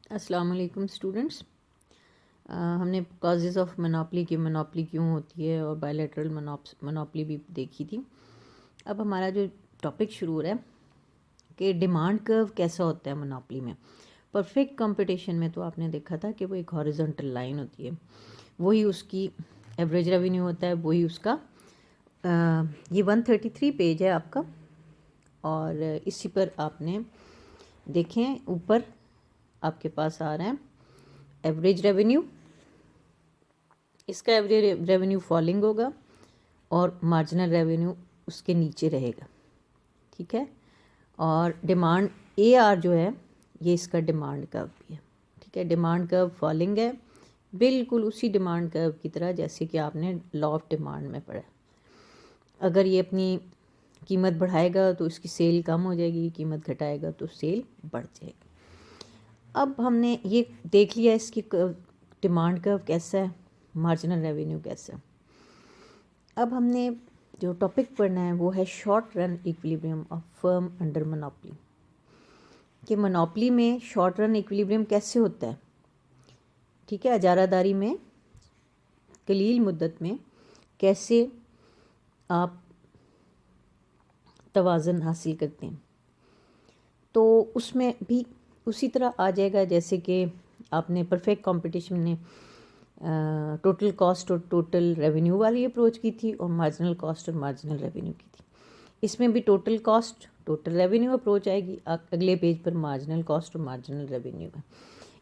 अस्सलाम वालेकुम स्टूडेंट्स। हमने कॉजेज़ ऑफ मोनोपोली की मोनोपोली क्यों होती है और बायलैटरल मोनोपोली भी देखी थी। अब हमारा जो टॉपिक शुरू हो रहा है कि डिमांड कर्व कैसा होता है मोनोपोली में। परफेक्ट कंपटीशन में तो आपने देखा था कि वो एक हॉरिजॉन्टल लाइन होती है, वही उसकी एवरेज रेवेन्यू होता है, वही उसका ये 133 पेज है आपका। और इसी पर आपने देखें ऊपर आपके पास आ रहा है एवरेज रेवेन्यू। इसका एवरेज रेवेन्यू फॉलिंग होगा और मार्जिनल रेवेन्यू उसके नीचे रहेगा, ठीक है। और डिमांड ए आर जो है ये इसका डिमांड कर्व भी है, ठीक है। डिमांड कर्व फॉलिंग है, बिल्कुल उसी डिमांड कर्व की तरह जैसे कि आपने लॉ ऑफ डिमांड में पढ़ा। अगर ये अपनी कीमत बढ़ाएगा तो इसकी सेल कम हो जाएगी, कीमत घटाएगा तो सेल बढ़ जाएगी। अब हमने ये देख लिया इसकी डिमांड कर्व कैसा है, मार्जिनल रेवेन्यू कैसा है। अब हमने जो टॉपिक पढ़ना है वो है short run equilibrium of firm under monopoly. कि मोनोपोली में शॉर्ट रन इक्विलिब्रियम कैसे होता है, ठीक है। अजारादारी में कलील मुद्दत में कैसे आप तवाज़न हासिल करते हैं, तो उसमें भी उसी तरह आ जाएगा जैसे कि आपने परफेक्ट कंपटीशन में टोटल कॉस्ट और टोटल रेवेन्यू वाली अप्रोच की थी और मार्जिनल कॉस्ट और मार्जिनल रेवेन्यू की थी। इसमें भी total cost total revenue approach आएगी, अगले पेज पर मार्जिनल कॉस्ट और मार्जिनल रेवेन्यू है।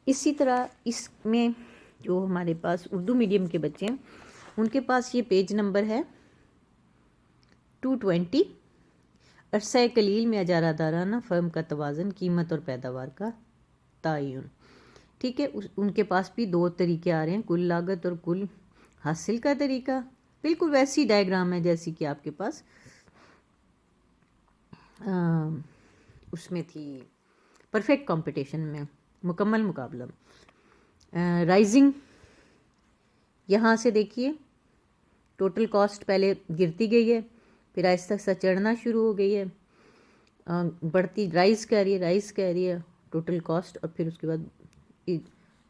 इसी तरह इसमें जो हमारे पास उर्दू मीडियम के बच्चे हैं उनके पास ये पेज नंबर है 220। अरसा कलील में अजारादाराना फर्म का तवाज़न, कीमत और पैदावार का तयन, ठीक है। उनके पास भी दो तरीके आ रहे हैं, कुल लागत और कुल हासिल का तरीका। बिल्कुल वैसी डायग्राम है जैसी कि आपके पास उसमें थी परफेक्ट कंपटीशन में, मुकम्मल मुकाबला। राइजिंग यहाँ से देखिए टोटल कॉस्ट पहले गिरती गई है, फिर आहिस्ता आहिस्ता चढ़ना शुरू हो गई है, बढ़ती राइज़ कर रही है टोटल कॉस्ट, और फिर उसके बाद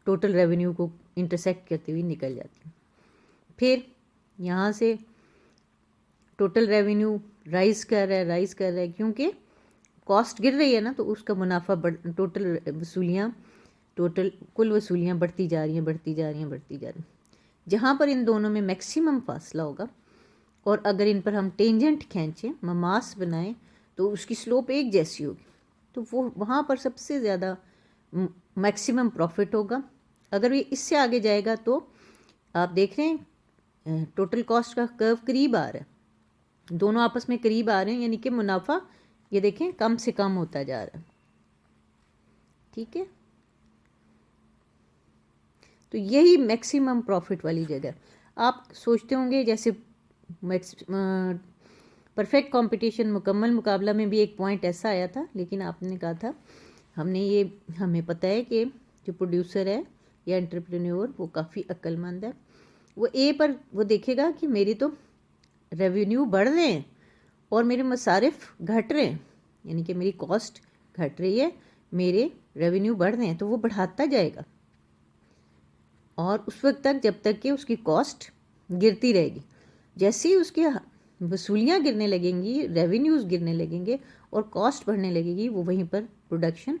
टोटल रेवेन्यू को इंटरसेक्ट करते हुए निकल जाती है। फिर यहाँ से टोटल रेवेन्यू राइज़ कर रहा है क्योंकि कॉस्ट गिर रही है ना, तो उसका मुनाफा टोटल वसूलियाँ टोटल कुल वसूलियाँ बढ़ती जा रही हैं। जहाँ पर इन दोनों में मैक्सिमम फासला होगा और अगर इन पर हम टेंजेंट खींचें, ममास बनाएं, तो उसकी स्लोप एक जैसी होगी, तो वो वहाँ पर सबसे ज़्यादा मैक्सिमम प्रॉफिट होगा। अगर ये इससे आगे जाएगा तो आप देख रहे हैं टोटल कॉस्ट का कर्व करीब आ रहा है, दोनों आपस में करीब आ रहे हैं, यानी कि मुनाफा ये देखें कम से कम होता जा रहा है, ठीक है। तो यही मैक्सिमम प्रॉफिट वाली जगह। आप सोचते होंगे जैसे परफेक्ट कंपटीशन मुकम्मल मुकाबला में भी एक पॉइंट ऐसा आया था, लेकिन आपने कहा था हमें पता है कि जो प्रोड्यूसर है या एंटरप्रेन्योर वो काफ़ी अक्लमंद है, वो ए पर वो देखेगा कि मेरी तो रेवेन्यू बढ़ रहे हैं और मेरे मसारिफ घट रहे हैं, यानी कि मेरी कॉस्ट घट रही है, मेरे रेवेन्यू बढ़ रहे हैं, तो वो बढ़ाता जाएगा और उस वक्त तक जब तक कि उसकी कॉस्ट गिरती रहेगी। जैसे ही उसकी वसूलियाँ गिरने लगेंगी, रेवेन्यूज़ गिरने लगेंगे और कॉस्ट बढ़ने लगेगी, वो वहीं पर प्रोडक्शन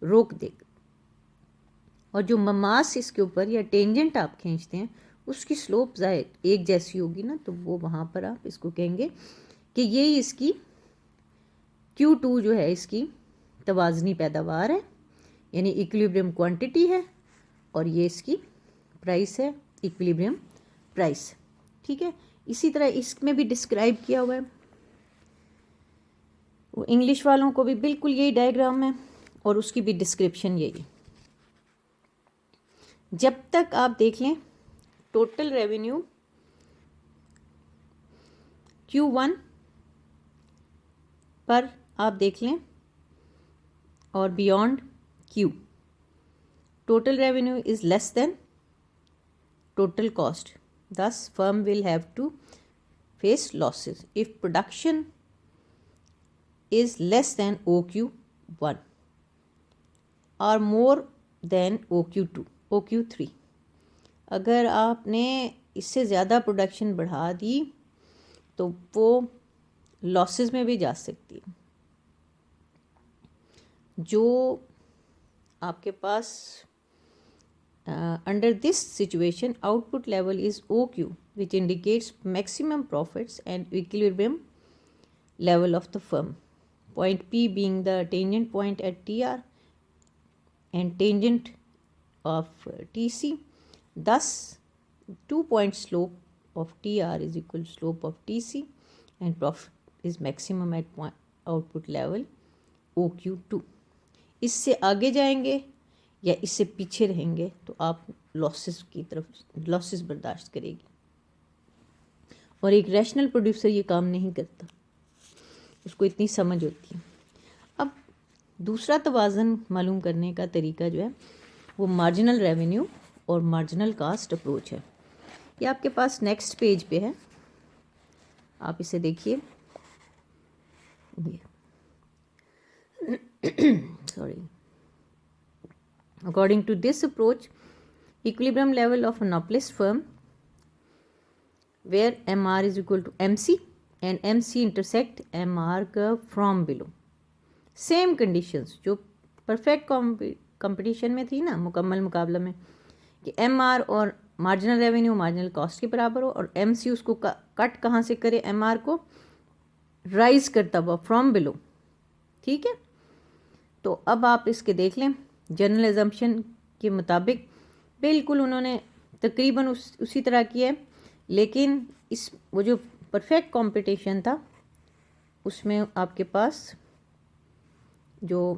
रोक देगा। और जो ममास इसके ऊपर या टेंजेंट आप खींचते हैं उसकी स्लोप ज़ाहिर एक जैसी होगी ना, तो वो वहाँ पर आप इसको कहेंगे कि ये इसकी Q2 जो है इसकी तवाज़नी पैदावार है, यानी इक्विलिब्रियम क्वांटिटी है, और ये इसकी प्राइस है, इक्विलिब्रियम प्राइस, ठीक है। इसी तरह इसमें भी डिस्क्राइब किया हुआ है, वो इंग्लिश वालों को भी बिल्कुल यही डायग्राम है और उसकी भी डिस्क्रिप्शन यही है। जब तक आप देख लें टोटल रेवेन्यू Q1 पर आप देख लें और beyond Q total revenue is less than total cost, thus firm will have to face losses if production is less than OQ1 or more than OQ2 OQ3। अगर आपने इससे ज़्यादा प्रोडक्शन बढ़ा दी तो वो लॉसेस में भी जा सकती है। जो आपके पास under this situation output level is OQ which indicates maximum profits and equilibrium level of the firm. Point P being the tangent point at TR and tangent of TC. Thus, 2-point slope of TR is equal to slope of TC and profit is maximum at output level OQ2. इससे आगे जाएंगे या इससे पीछे रहेंगे तो आप losses की तरफ लॉसेस बर्दाश्त करेगी। और एक रैशनल प्रोड्यूसर ये काम नहीं करता, उसको इतनी समझ होती है। अब दूसरा तवाज़न मालूम करने का तरीका जो है वो मार्जिनल रेवेन्यू और मार्जिनल कास्ट अप्रोच है। ये आपके पास नेक्स्ट पेज पे है, आप इसे देखिए। Sorry. According to this approach, equilibrium level of monopolist firm where MR is equal to MC and MC intersect MR curve from below. Same conditions जो परफेक्ट कंपटीशन में थी ना, मुकम्मल मुकाबला में, कि MR और मार्जिनल रेवेन्यू मार्जिनल कॉस्ट के बराबर हो और MC उसको कट कहाँ से करे, MR को राइज करता हुआ फ्रॉम बिलो। ठीक है, तो अब आप इसके देख लें। जनरल एजम्पशन के मुताबिक बिल्कुल उन्होंने तकरीबन उसी तरह किया है, लेकिन इस वो जो परफेक्ट कंपटीशन था उसमें आपके पास जो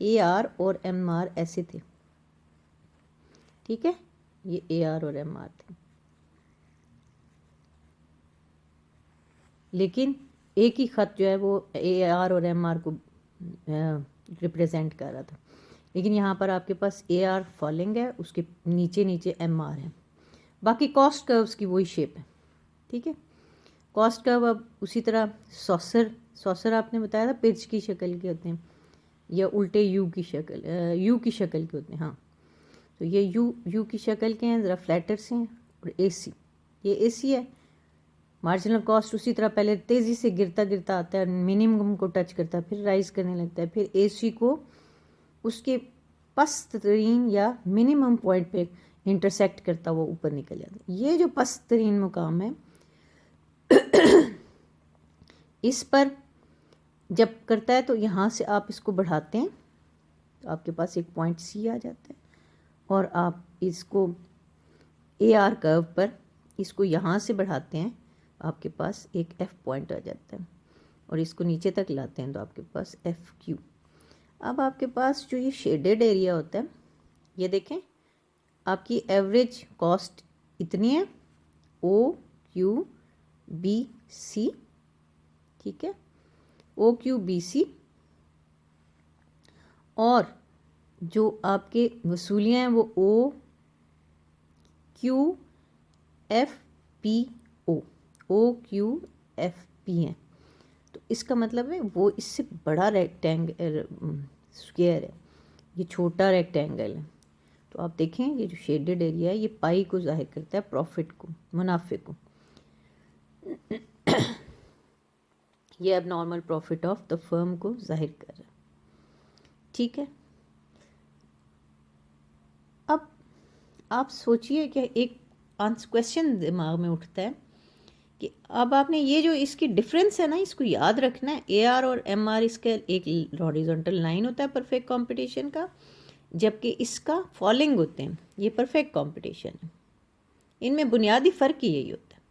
AR और MR ऐसे थे। ठीक है, ये AR और MR थे, लेकिन एक ही ख़त जो है वो AR और MR को रिप्रेजेंट कर रहा था। लेकिन यहाँ पर आपके पास AR फॉलिंग है, उसके नीचे नीचे MR है, बाकी कॉस्ट कर्व्स की वही शेप है। ठीक है, कॉस्ट कर्व अब उसी तरह सॉसर आपने बताया था पिच की शक्ल के होते हैं या उल्टे यू की शक्ल के होते हैं। हाँ, तो ये यू की शक्ल के हैं, ज़रा फ्लैटर से हैं। और AC, ये AC है। मार्जिनल कॉस्ट उसी तरह पहले तेज़ी से गिरता गिरता आता है, मिनिमम को टच करता है, फिर राइज करने लगता है, फिर AC को उसके पस्त तरीन या मिनिमम पॉइंट पे इंटरसेक्ट करता हुआ ऊपर निकल जाता है। ये जो पस्त तरीन मुकाम है इस पर जब करता है तो यहाँ से आप इसको बढ़ाते हैं तो आपके पास एक पॉइंट C आ जाता है, और आप इसको AR कर्व पर इसको यहाँ से बढ़ाते हैं, आपके पास एक F पॉइंट आ जाता है, और इसको नीचे तक लाते हैं तो आपके पास FQ। अब आपके पास जो ये शेडेड एरिया होता है, ये देखें आपकी एवरेज कॉस्ट इतनी है OQBC। ठीक है, OQBC, और जो आपके वसूलियाँ हैं वो OQFP हैं। तो इसका मतलब है वो इससे बड़ा रेक्टेंगल स्क्वायर है, ये छोटा रेक्टेंगल है। तो आप देखें ये जो शेडेड एरिया है ये पाई को जाहिर करता है, प्रॉफिट को, मुनाफे को। ये अब normal profit of the firm को जाहिर कर रहा है। ठीक है, अब आप सोचिए कि एक क्वेश्चन दिमाग में उठता है कि अब आपने ये जो इसकी डिफरेंस है ना, इसको याद रखना है। AR और MR इसका एक हॉरिजॉन्टल लाइन होता है परफेक्ट कंपटीशन का, जबकि इसका फॉलिंग होते हैं। ये परफेक्ट कंपटीशन है, इनमें बुनियादी फ़र्क ही यही होता है,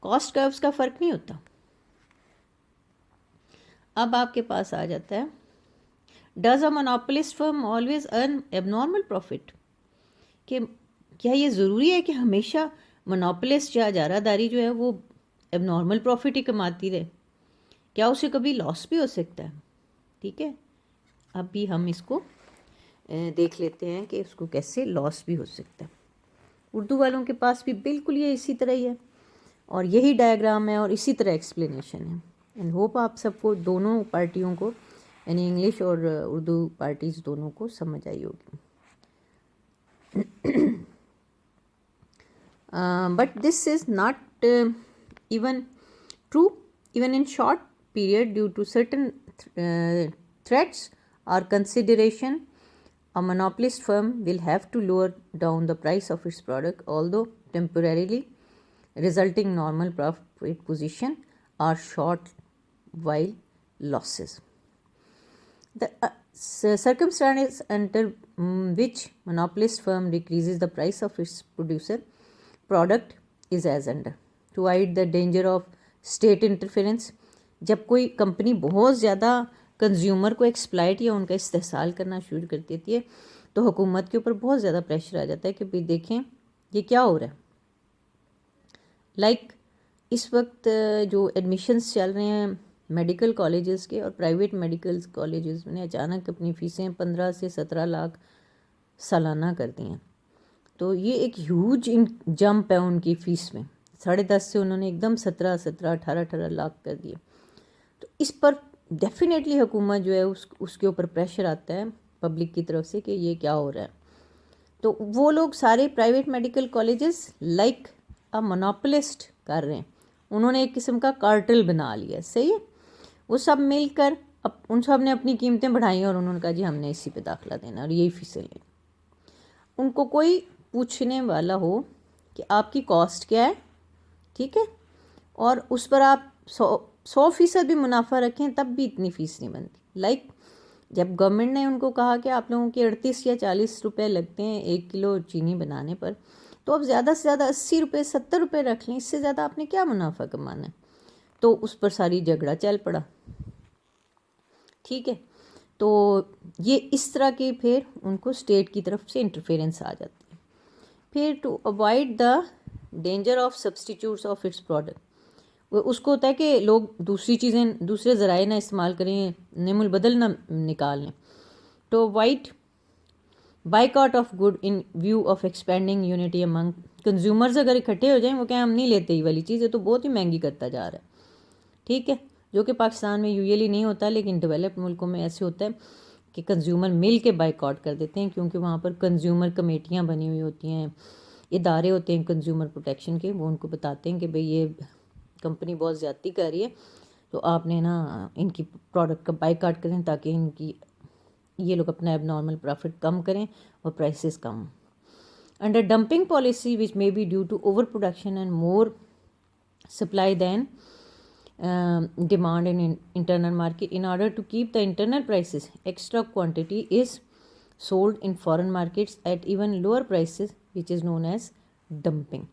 कॉस्ट कर्व्स का फ़र्क नहीं होता। अब आपके पास आ जाता है, does a monopolist firm always earn abnormal profit? कि क्या ये ज़रूरी है कि हमेशा मोनोपोलिस्ट या इजारादारी जो है वो एबनॉर्मल प्रॉफिट ही कमाती रहे? क्या उसे कभी लॉस भी हो सकता है? ठीक है, अभी हम इसको देख लेते हैं कि उसको कैसे लॉस भी हो सकता है। उर्दू वालों के पास भी बिल्कुल ये इसी तरह ही है, और यही डायग्राम है और इसी तरह एक्सप्लेनेशन है। एंड होप आप सबको, दोनों पार्टियों को यानी इंग्लिश और उर्दू पार्टीज़ दोनों को समझ आई होगी। But this is not even true even in short period due to certain threats or consideration. A monopolist firm will have to lower down the price of its product, although temporarily, resulting normal profit position or short while losses. The circumstances under which monopolist firm decreases the price of its producer product is as under. To avoid the danger of state interference, जब कोई company बहुत ज़्यादा consumer को एक्सप्लाइट या उनका इस्तेहसाल करना शुरू कर देती है तो हुकूमत के ऊपर बहुत ज़्यादा प्रेशर आ जाता है कि भाई देखें ये क्या हो रहा है। लाइक इस वक्त जो एडमिशन्स चल रहे हैं मेडिकल कॉलेजेस के और प्राइवेट मेडिकल कॉलेजेस ने अचानक अपनी फ़ीसें 15 से 17 लाख सालाना कर दी हैं। तो ये एक ह्यूज जंप है उनकी फ़ीस में, 10.5 से उन्होंने एकदम 18 लाख कर दिए। तो इस पर डेफिनेटली हुकूमत जो है उसके ऊपर प्रेशर आता है पब्लिक की तरफ से कि ये क्या हो रहा है। तो वो लोग सारे प्राइवेट मेडिकल कॉलेजेस लाइक अ मोनोपोलिस्ट कर रहे हैं, उन्होंने एक किस्म का कार्टेल बना लिया, सही है। वो सब मिलकर उन सब ने अपनी कीमतें बढ़ाई और उन्होंने कहा जी हमने इसी पे दाखिला देना और यही फ़ीसें लेनी। उनको कोई पूछने वाला हो कि आपकी कॉस्ट क्या है, ठीक है, और उस पर आप 100% भी मुनाफा रखें तब भी इतनी फ़ीस नहीं बनती। लाइक जब गवर्नमेंट ने उनको कहा कि आप लोगों के 38 या 40 रुपये लगते हैं 1 किलो चीनी बनाने पर, तो अब ज़्यादा से ज़्यादा 80 रुपये 70 रुपये रख लें, इससे ज़्यादा आपने क्या मुनाफा कमाना है। तो उस पर सारी झगड़ा चल पड़ा, ठीक है। तो ये इस तरह के फिर उनको स्टेट की तरफ से इंटरफेरेंस आ जाती है। फिर to avoid the danger of substitutes of its product, उसको होता है कि लोग दूसरी चीज़ें दूसरे ज़राए ना इस्तेमाल करें, नेमुल बदल ना निकाल लें। तो avoid boycott of good in view of expanding unity among consumers अगर इकट्ठे हो जाएं, वो क्या हम नहीं लेते ये वाली चीज़ है तो बहुत ही महंगी करता जा रहा है, ठीक है, जो कि पाकिस्तान में यूजुअली नहीं होता, लेकिन डेवलप्ड मुल्कों में ऐसे होता है कि कंज्यूमर मिल के बाइकआउट कर देते हैं, क्योंकि वहाँ पर कंज्यूमर कमेटियाँ बनी हुई होती हैं, इदारे होते हैं कंज्यूमर प्रोटेक्शन के, वो उनको बताते हैं कि भाई ये कंपनी बहुत ज़्यादती कर रही है तो आपने ना इनकी प्रोडक्ट का बाइकआउट करें ताकि इनकी ये लोग अपना एबनॉर्मल प्रॉफिट कम करें और प्राइसेस कम। Under dumping policy which may be due to over production and more supply than demand in internal market, in order to keep the internal prices, extra quantity is sold in foreign markets at even lower prices, which is known as dumping.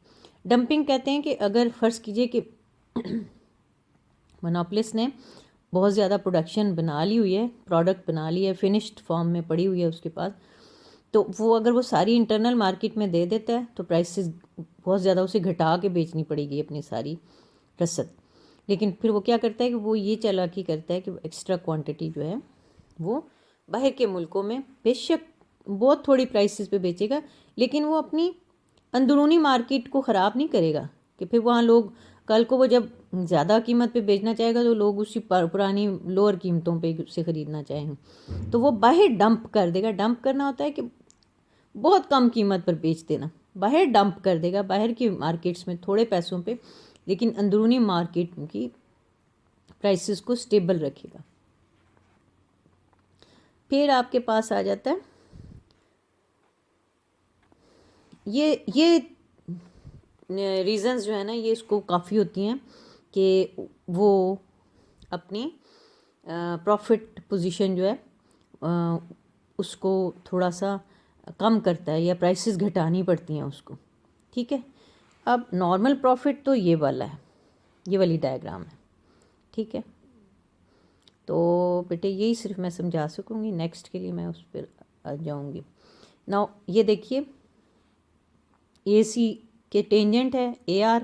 Dumping कहते हैं कि अगर फ़र्ज़ कीजिए कि monopolist ने बहुत ज़्यादा प्रोडक्शन बना ली हुई है, प्रोडक्ट बना ली है, फिनिश्ड फॉर्म में पड़ी हुई है उसके पास, तो वो अगर वो सारी इंटरनल मार्केट में दे देता है तो प्राइसेस बहुत ज़्यादा उसे घटा के बेचनी पड़ेगी अपनी सारी रसद। लेकिन फिर वो क्या करता है कि वो ये चालाकी करता है कि वो एक्स्ट्रा क्वांटिटी जो है वो बाहर के मुल्कों में बेशक बहुत थोड़ी प्राइसेस पे बेचेगा, लेकिन वो अपनी अंदरूनी मार्केट को ख़राब नहीं करेगा कि फिर वहाँ लोग कल को वो जब ज़्यादा कीमत पे बेचना चाहेगा तो लोग उसी पुरानी लोअर कीमतों पे उससे ख़रीदना चाहेंगे, तो वो बाहर डंप कर देगा। डंप करना होता है कि बहुत कम कीमत पर बेच देना, बाहर डंप कर देगा बाहर की मार्केट्स में थोड़े पैसों पे, लेकिन अंदरूनी मार्केट की प्राइसेस को स्टेबल रखेगा। फिर आपके पास आ जाता है ये रीज़न्स जो है ना, ये इसको काफ़ी होती हैं कि वो अपनी प्रॉफिट पोजीशन जो है उसको थोड़ा सा कम करता है या प्राइसेस घटानी पड़ती हैं उसको, ठीक है। अब नॉर्मल प्रॉफिट तो ये वाला है, ये वाली डायग्राम है, ठीक है। तो बेटे यही सिर्फ मैं समझा सकूँगी, नेक्स्ट के लिए मैं उस पर आ जाऊँगी। नाउ ये देखिए AC के टेंजेंट है AR,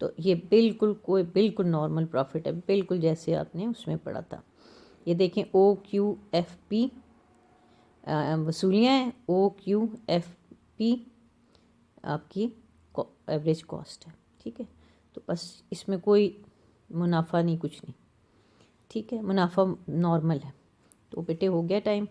तो ये बिल्कुल नॉर्मल प्रॉफिट है, बिल्कुल जैसे आपने उसमें पढ़ा था। ये देखें OQFP वसूलियाँ हैं, OQFP आपकी एवरेज कॉस्ट है, ठीक है। तो बस इसमें कोई मुनाफा नहीं, कुछ नहीं, ठीक है, मुनाफा नॉर्मल है। तो बेटे हो गया टाइम।